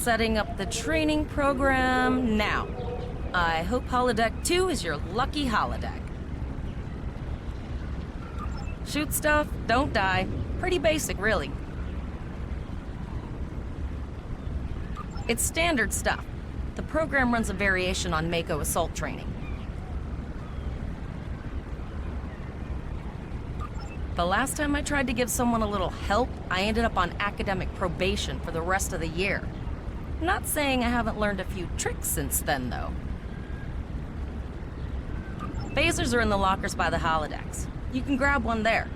Setting up the training program now. I hope holodeck 2 is your lucky holodeck. Shoot stuff, don't die. Pretty basic, really. It's standard stuff. The program runs a variation on Mako assault training. The last time I tried to give someone a little help, I ended up on academic probation for the rest of the year. Not saying I haven't learned a few tricks since then, though. Phasers are in the lockers by the holodecks. You can grab one there.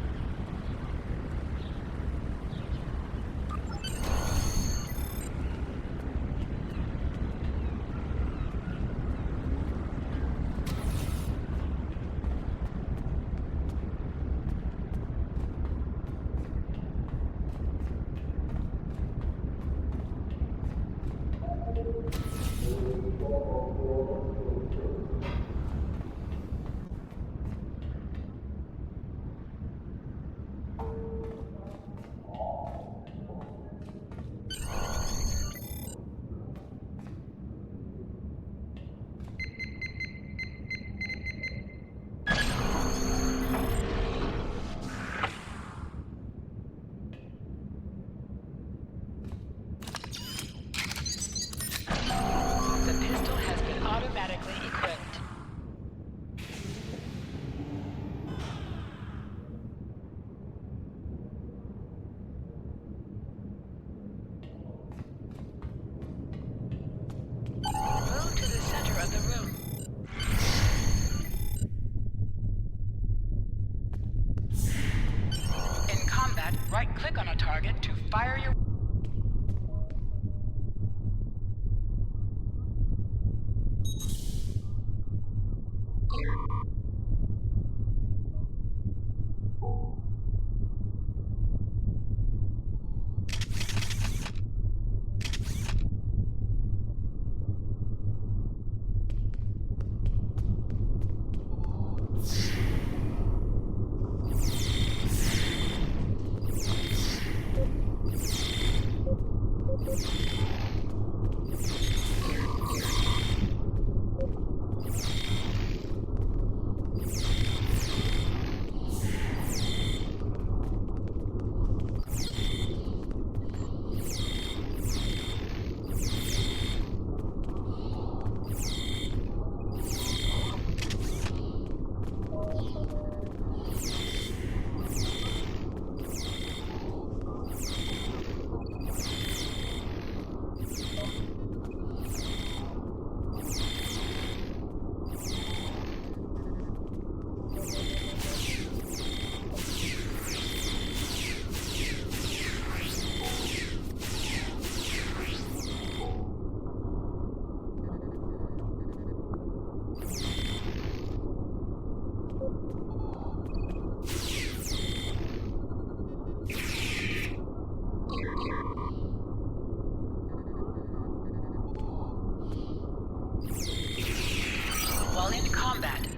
Right-click on a target to fire your...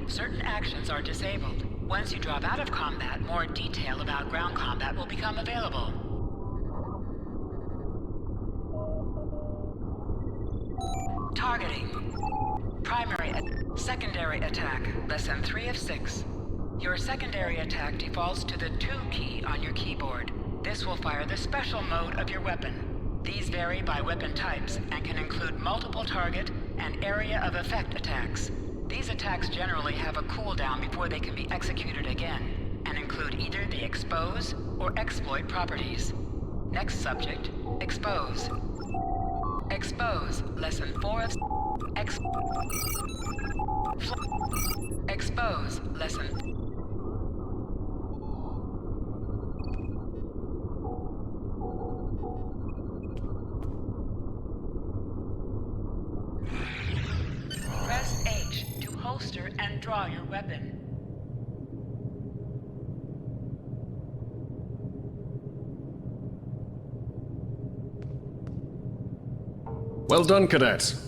Certain actions are disabled. Once you drop out of combat, more detail about ground combat will become available. Targeting. Secondary attack, lesson 3 of 6. Your secondary attack defaults to the 2 key on your keyboard. This will fire the special mode of your weapon. These vary by weapon types and can include multiple target and area of effect attacks. These attacks generally have a cooldown before they can be executed again, and include either the expose or exploit properties. Next subject, expose. Expose, lesson 4 of... Expose, lesson... Press H to holster and draw your weapon. Well done, cadets.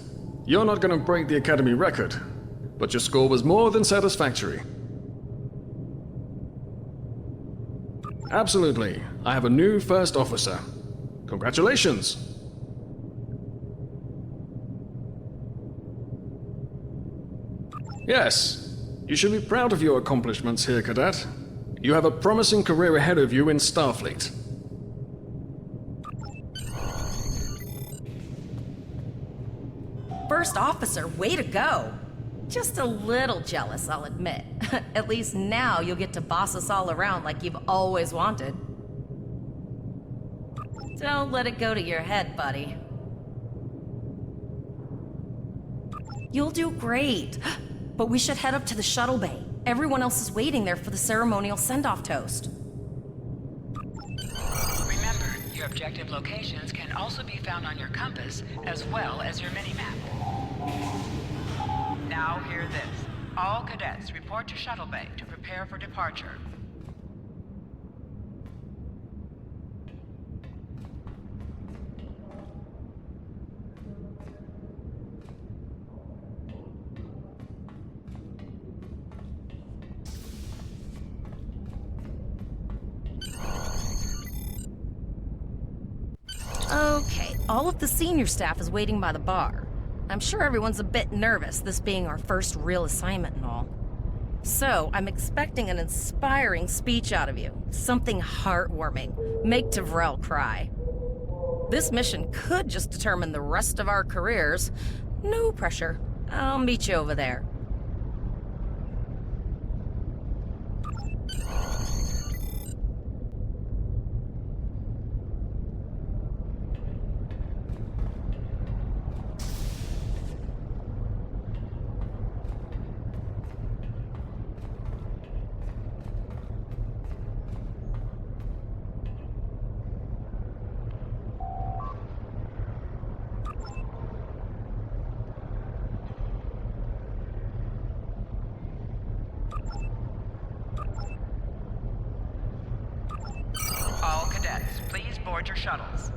You're not going to break the Academy record, but your score was more than satisfactory. Absolutely. I have a new first officer. Congratulations. Yes, you should be proud of your accomplishments here, Cadet. You have a promising career ahead of you in Starfleet. First officer, way to go! Just a little jealous, I'll admit. At least now you'll get to boss us all around like you've always wanted. Don't let it go to your head, buddy. You'll do great. But we should head up to the shuttle bay. Everyone else is waiting there for the ceremonial send-off toast. Remember, your objective locations can also be found on your compass as well as your mini-map. Now hear this. All cadets report to shuttle bay to prepare for departure. Okay, all of the senior staff is waiting by the bar. I'm sure everyone's a bit nervous, this being our first real assignment and all. So, I'm expecting an inspiring speech out of you. Something heartwarming. Make Tavrel cry. This mission could just determine the rest of our careers. No pressure. I'll meet you over there. All cadets, please board your shuttles.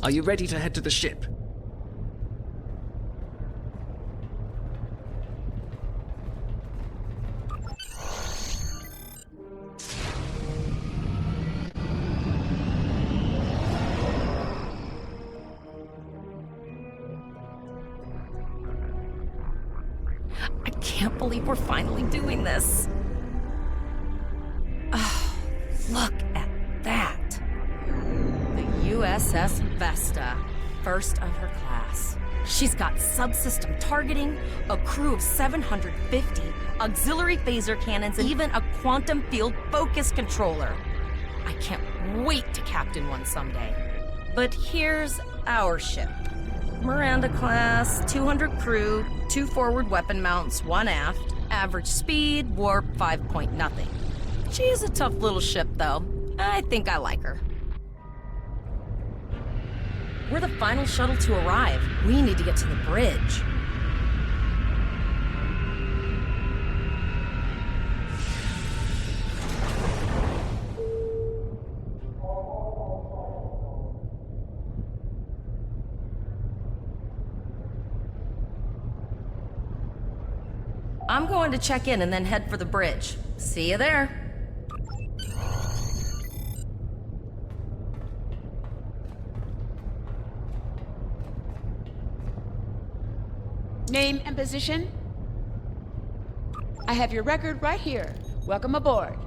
Are you ready to head to the ship? I can't believe we're finally doing this. Oh, look at that. The USS Vesta, first of her class. She's got subsystem targeting, a crew of 750, auxiliary phaser cannons, and even a quantum field focus controller. I can't wait to captain one someday. But here's our ship. Miranda class, 200 crew, 2 forward weapon mounts, 1 aft, average speed, warp 5 point nothing. She's a tough little ship though. I think I like her. We're the final shuttle to arrive. We need to get to the bridge. I'm going to check in and then head for the bridge. See you there. Name and position? I have your record right here. Welcome aboard.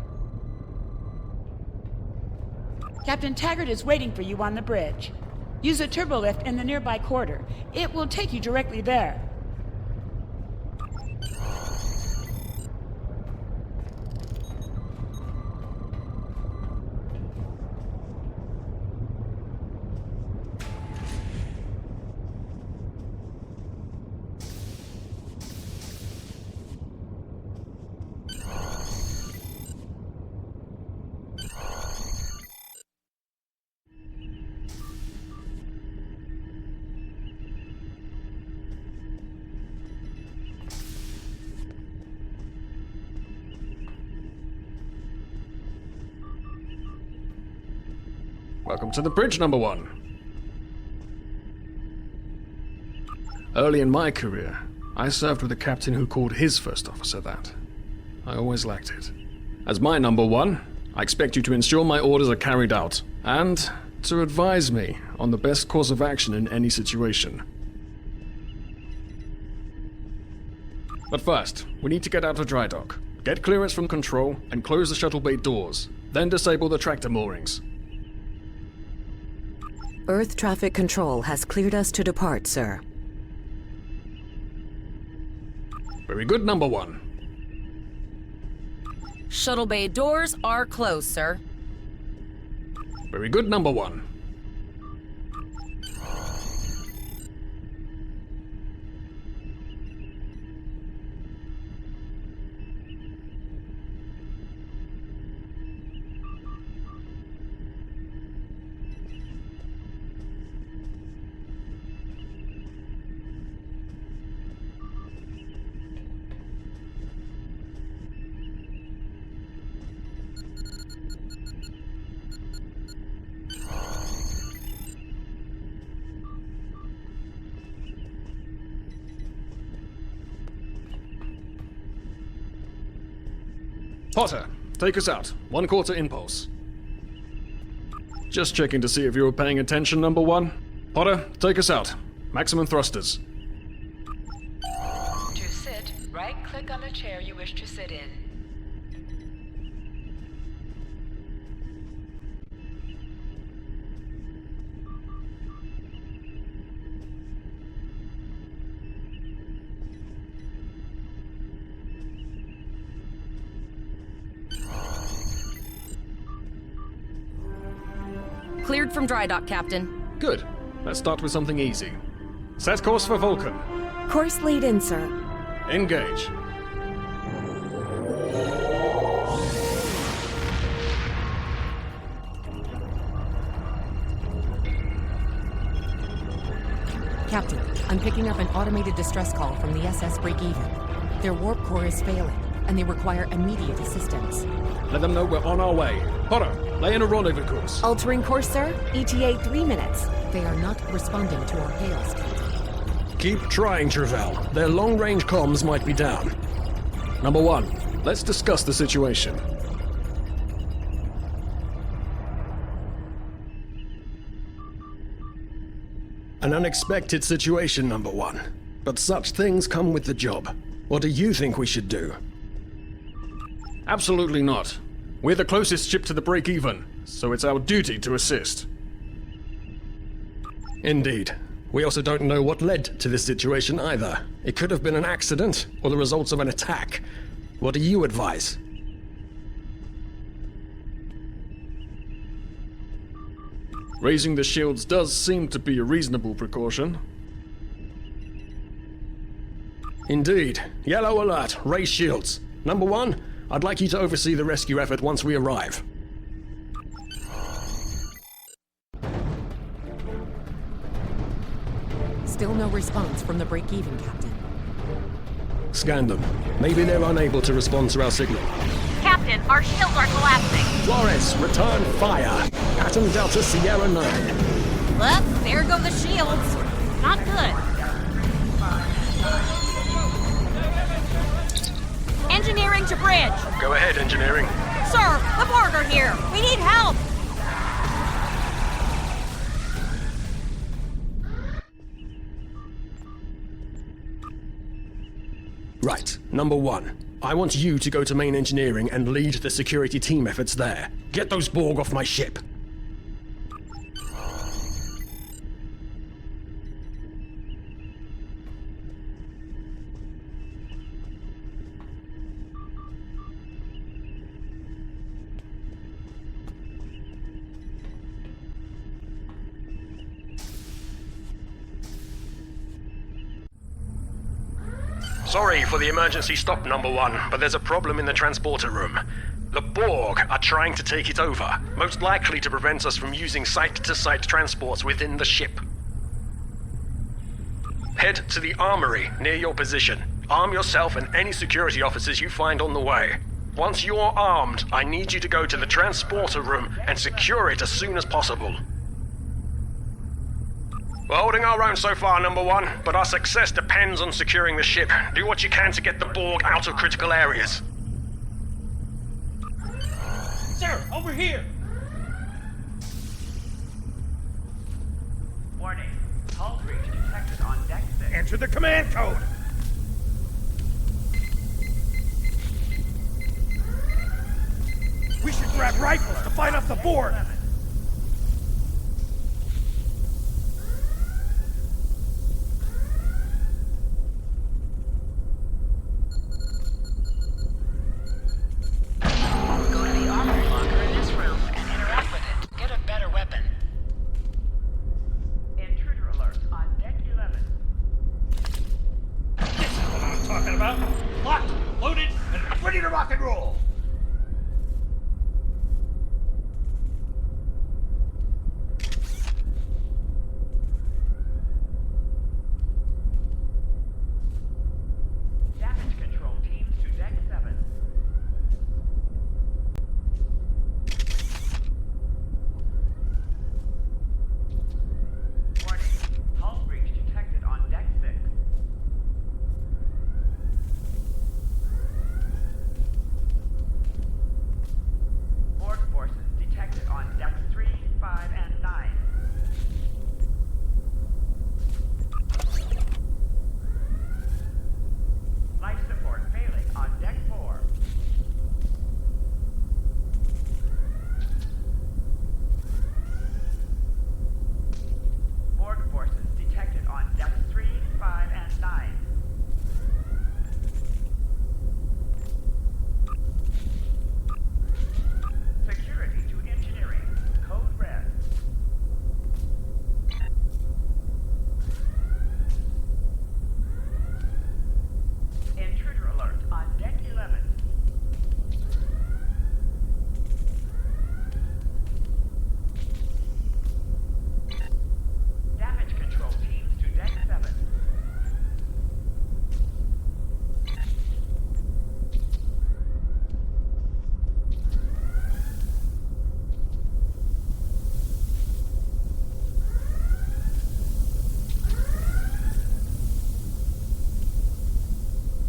Captain Taggart is waiting for you on the bridge. Use a turbolift in the nearby quarter. It will take you directly there. Welcome to the bridge, number 1. Early in my career, I served with a captain who called his first officer that. I always lacked it. As my number one, I expect you to ensure my orders are carried out, and to advise me on the best course of action in any situation. But first, we need to get out of dry dock, get clearance from control, and close the shuttle bay doors, then disable the tractor moorings. Earth traffic control has cleared us to depart, sir. Very good, number one. Shuttle bay doors are closed, sir. Very good, number one. Potter, take us out. 1/4 impulse. Just checking to see if you were paying attention, number one. Potter, take us out. Maximum thrusters. To sit, right-click on the chair you wish to sit in. Cleared from dry dock, Captain. Good. Let's start with something easy. Set course for Vulcan. Course laid in, sir. Engage. Captain, I'm picking up an automated distress call from the SS Breakeven. Their warp core is failing, and they require immediate assistance. Let them know we're on our way. Potter, lay in a rendezvous course. Altering course, sir. ETA 3 minutes. They are not responding to our hails, Captain. Keep trying, Travell. Their long-range comms might be down. Number one, let's discuss the situation. An unexpected situation, number one. But such things come with the job. What do you think we should do? Absolutely not. We're the closest ship to the break-even, so it's our duty to assist. Indeed. We also don't know what led to this situation either. It could have been an accident, or the results of an attack. What do you advise? Raising the shields does seem to be a reasonable precaution. Indeed. Yellow alert. Raise shields. Number one, I'd like you to oversee the rescue effort once we arrive. Still no response from the Breakeven, Captain. Scan them. Maybe they're unable to respond to our signal. Captain, our shields are collapsing. Flores, return fire. Atom Delta Sierra 9. Look, there go the shields. Not good. Engineering to bridge. Go ahead, engineering. Sir, the Borg are here. We need help. Right. Number one, I want you to go to main engineering and lead the security team efforts there. Get those Borg off my ship. Sorry for the emergency stop, number one, but there's a problem in the transporter room. The Borg are trying to take it over, most likely to prevent us from using site-to-site transports within the ship. Head to the armory near your position. Arm yourself and any security officers you find on the way. Once you're armed, I need you to go to the transporter room and secure it as soon as possible. We're holding our own so far, number one, but our success depends on securing the ship. Do what you can to get the Borg out of critical areas. Sir, over here! Warning. Hull breach detected on deck 6. Enter the command code! We should grab rifles to fight off the Borg! Go to the armory locker in this room and interact with it to get a better weapon. Intruder alert on deck 11. This is what I'm talking about! Locked, loaded, and ready to rock and roll! Damage control teams to deck 7. Warning. Hull breach detected on deck 6. Borg forces detected on decks 3, 5, and 9. Life support failing on deck 4. Borg forces detected on decks 3, 5, and 9. Security to engineering. Code red. Intruder alert on deck 11. Damage control teams to deck 7.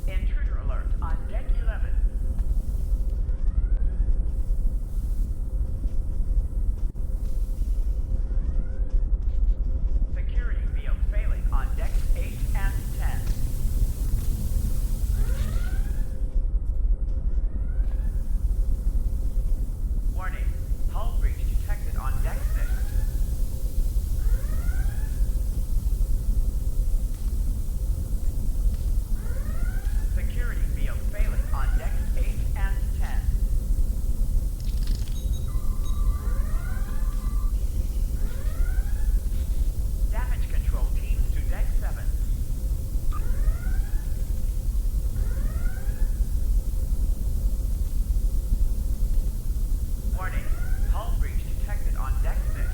Intruder alert on deck 11. Security field failing on decks 8 and 10. Warning. Hull breach detected on deck 6. Security field failing on decks 8 and 10. Damage control teams to deck 7. Warning. Hull breach detected on deck 6.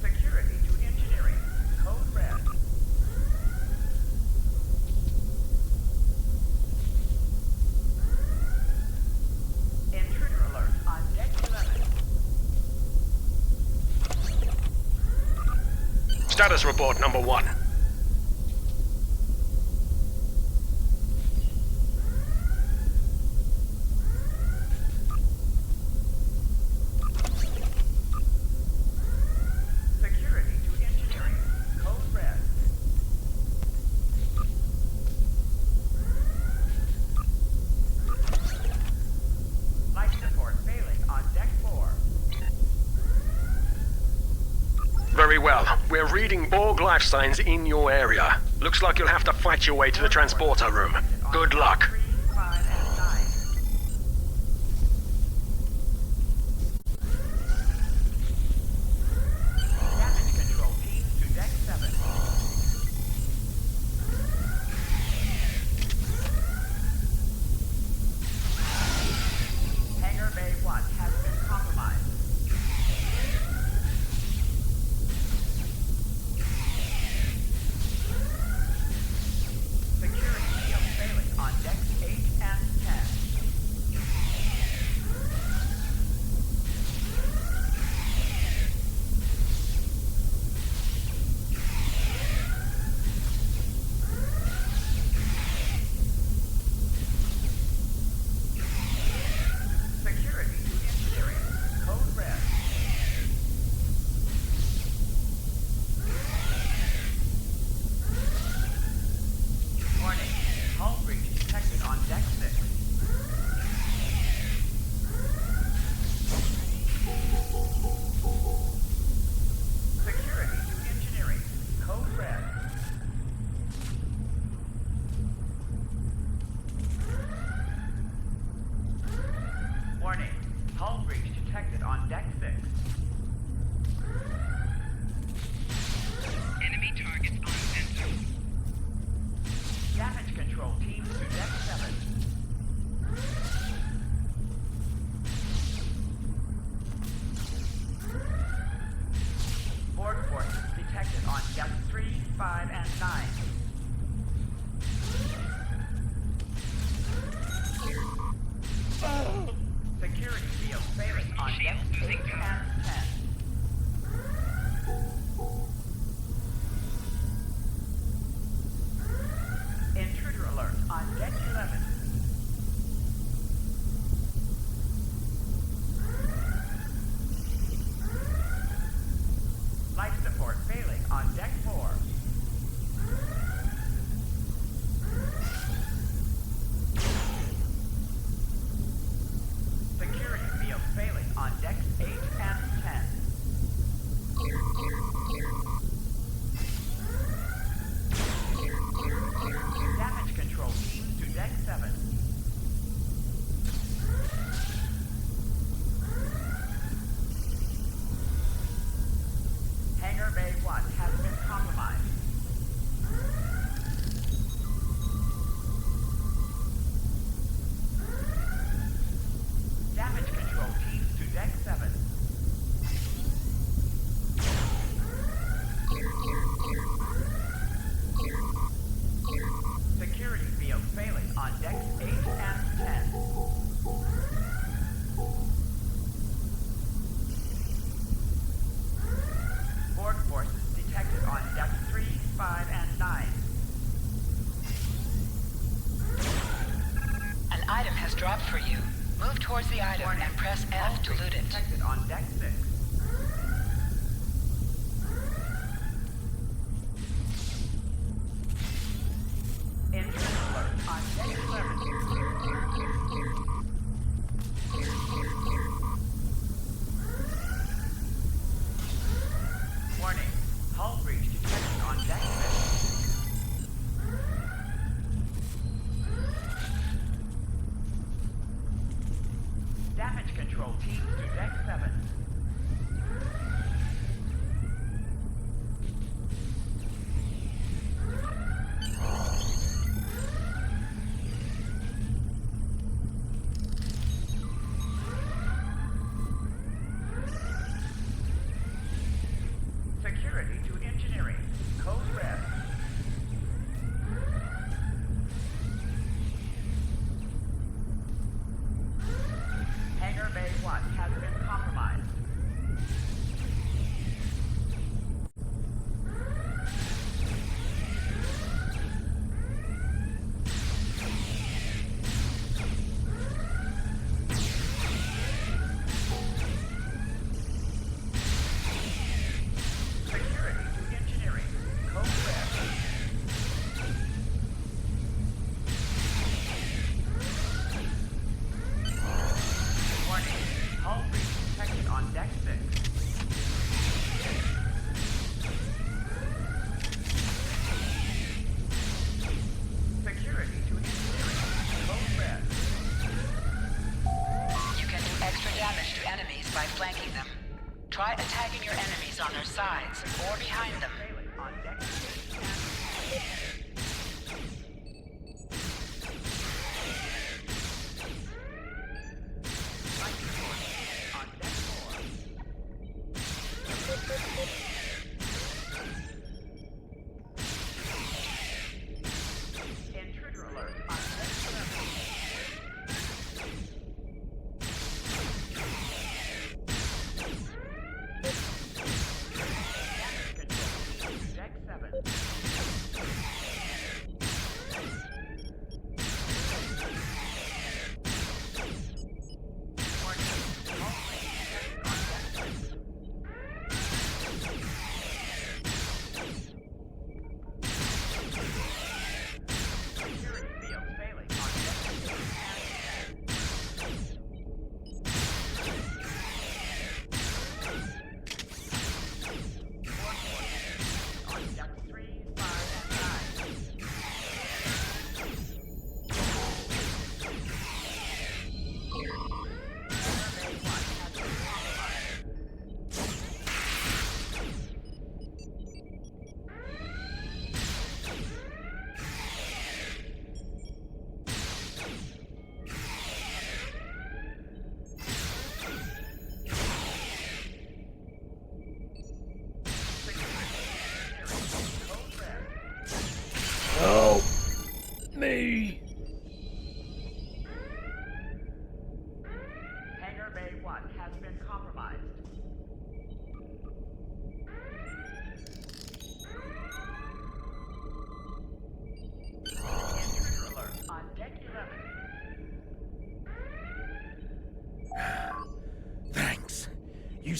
Security to engineering. Code red. Intruder alert on deck 11. Status report, number one. Security to engineering. Code red. Life support failing on deck 4. Very well. We're reading Borg life signs in your area. Looks like you'll have to fight your way to the transporter room. Good luck. 3, 5, and 9. Damage control teams to deck 7. Hangar Bay 1 has been compromised. 5, and 9. Security field failing on deck 8 and 10. Intruder alert on deck 11. Life support failing on deck 4. Security field failing on decks 8 and 10. Damage control teams to deck 7. Hangar Bay 1 has been compromised. Damage control teams to deck 7. Security field failing on decks 8 and 10. Borg forces detected on decks 3, 5, and 9. An item has dropped for you. Move towards the item and press F to loot it. Detected on deck 6. Intruder alert on deck 11. Warning, hull breach detected on deck 6. Damage control teams to deck 7. Security to engineering. Code red. Hangar Bay 1 has been compromised. Security to engineering. Code red. Warning, hull breach detected on deck 6. Security to engineering. Code red. You can do extra damage to enemies by flanking them. Try attacking your enemies on their sides or behind them. On deck 6 and on deck 4. Intruder alert on deck 11. Damage control to deck 7.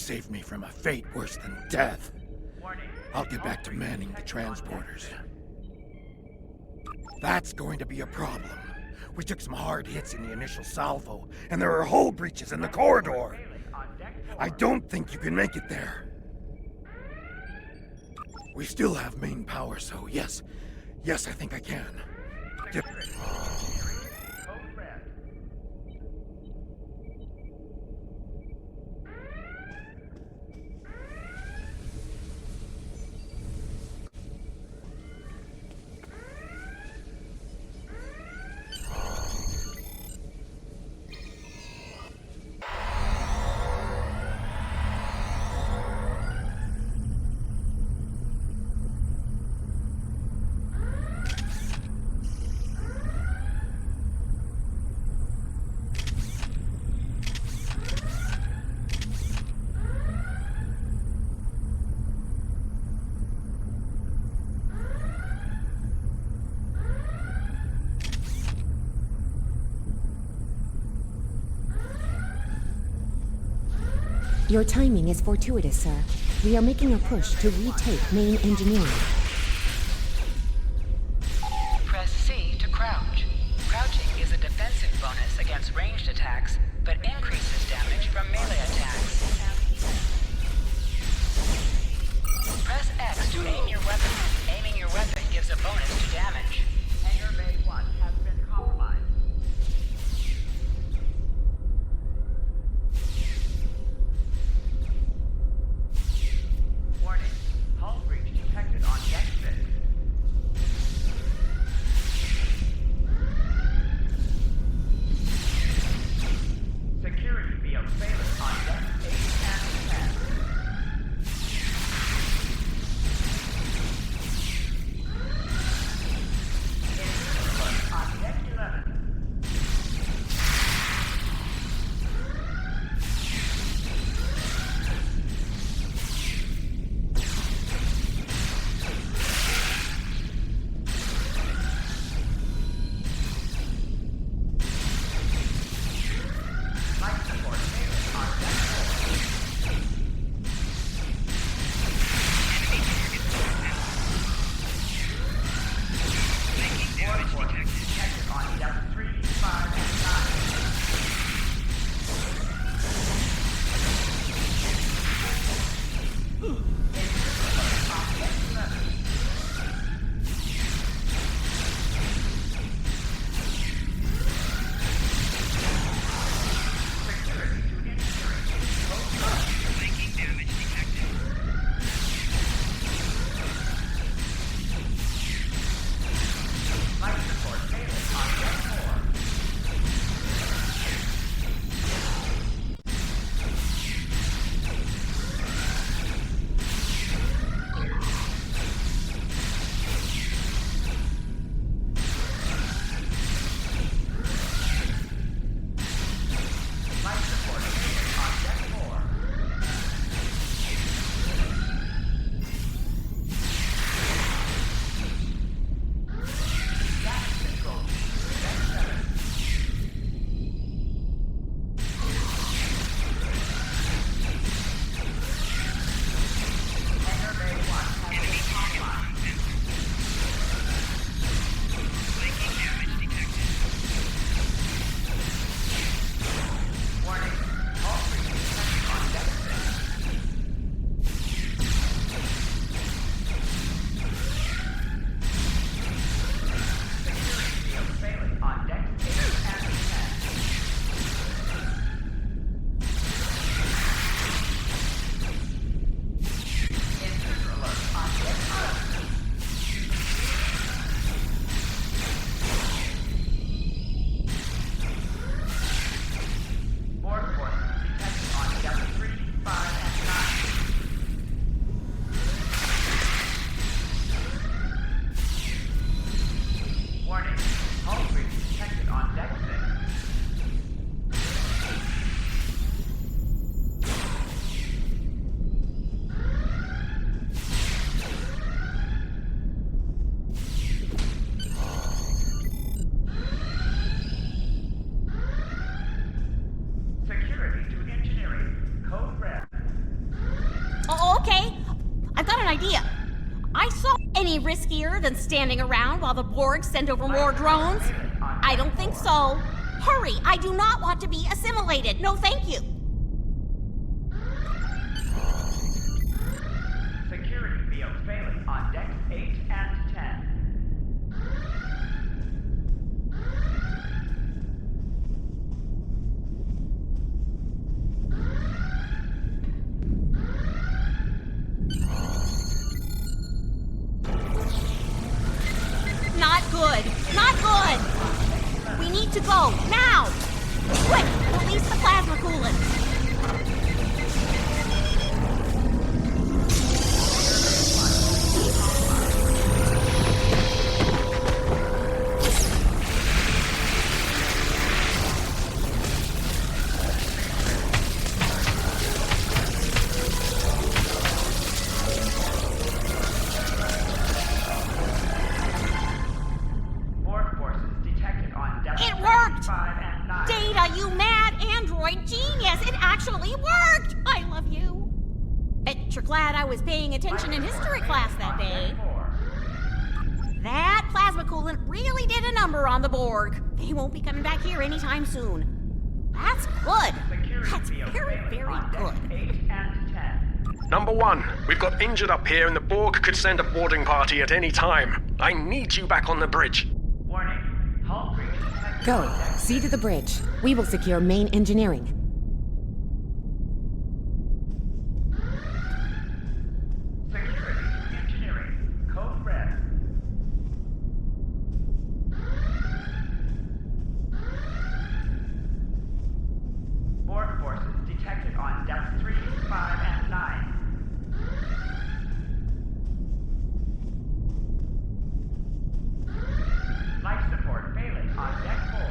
saved me from a fate worse than death. I'll get back to manning the transporters. That's going to be a problem. We took some hard hits in the initial salvo, and there are hull breaches in the corridor. I don't think you can make it there. We still have main power, so yes, I think I can. Get... Your timing is fortuitous, sir. We are making a push to retake main engineering. Press C to crouch. Crouching is a defensive bonus against ranged attacks, but increases damage from melee attacks. Press X to aim your weapon. Aiming your weapon gives a bonus to damage. Hangar Bay 1 has been compromised. Warning. Hull breach detected on deck okay? I've got an idea. I saw any riskier than standing around while the Borg send over more drones? I don't think so. Hurry, I do not want to be assimilated. No, thank you. Security field failing on decks 8 and 10. Not good. Not good. We need to go now. Quick, release the plasma coolant. Borg forces detected on decks It worked! 5 and 9. Data, you mad android genius! It actually worked! I love you. Bet you're glad I was paying attention in history class that day. That plasma coolant really did a number on the Borg. They won't be coming back here anytime soon. That's good. That's very, very good. 8 and 10. Number 1, we've got injured up here and the Borg could send a boarding party at any time. I need you back on the bridge. Warning. Hull breach detected. Go. See to the bridge. We will secure main engineering. Security engineering. Code red. Borg forces detected on depth 3, 5, and 9. Life support failing on deck 4.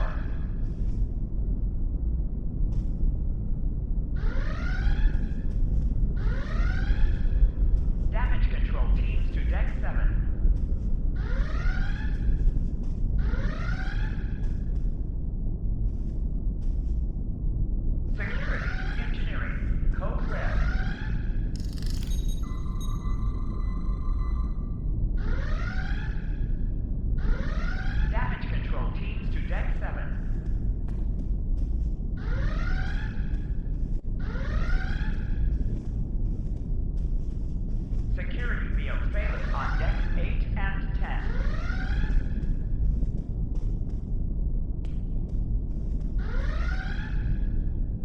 Damage control teams to deck 7. Security to engineering. Code red. Damage control teams to deck 7. Security field failing on decks 8 and 10.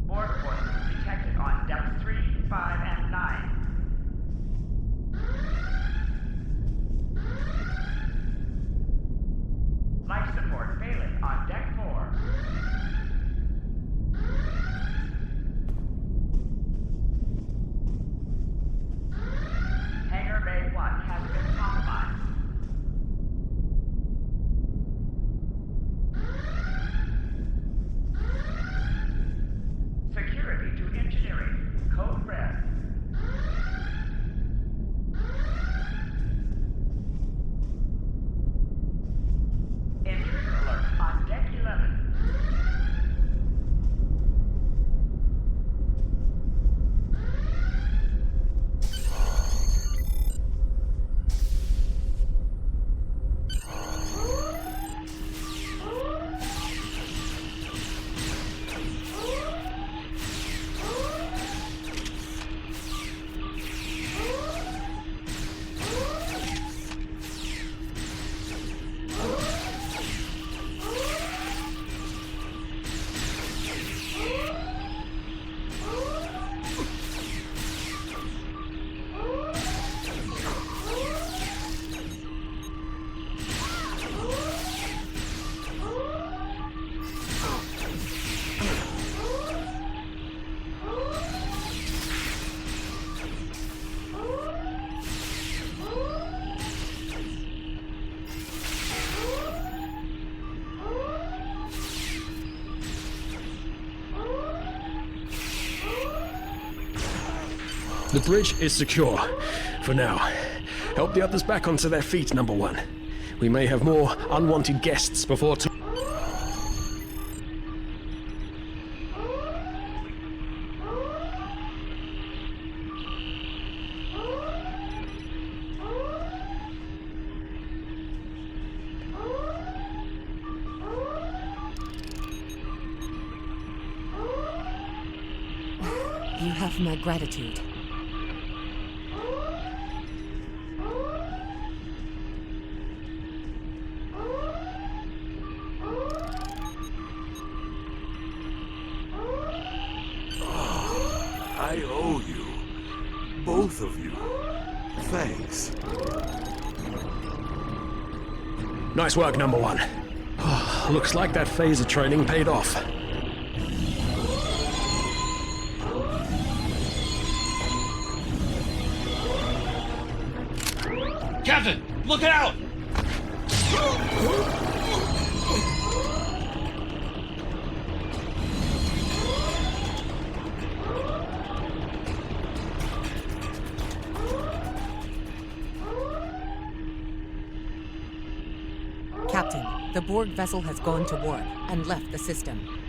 Borg forces detected on depth 3, 5, and 9. Life support failing on deck 4. Hangar Bay 1 has been compromised. Security to engineering. Code red. Intruder alert on deck 11. The bridge is secure. For now. Help the others back onto their feet, Number 1. We may have more unwanted guests before too. You have my gratitude. I owe you. Both of you. Thanks. Nice work, number one. Looks like that phaser training paid off. Captain, look out! Captain, the Borg vessel has gone to warp and left the system.